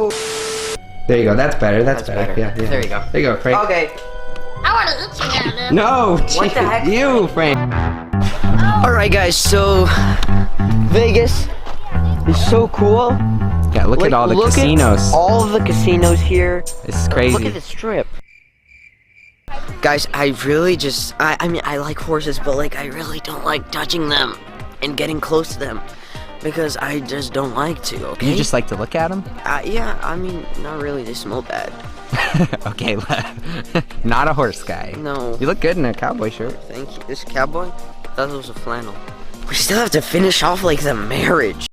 No. There you go. That's better. That's better. Yeah, yeah. There you go. There you go, Frank. Okay. I want to eat you now, dude. No. What the heck? You, Frank. Alright guys, so Vegas is so cool. Yeah, look at all the casinos. All of the casinos here. This is crazy. Look at the strip. Guys, I really just I mean I like horses, but like I really don't like touching them and getting close to them because I just don't like to, okay? You just like to look at them? Yeah, I mean not really, they smell bad. Okay, not a horse guy. No. You look good in a cowboy shirt. Thank you. This cowboy? I thought it was a flannel. We still have to finish off like the marriage.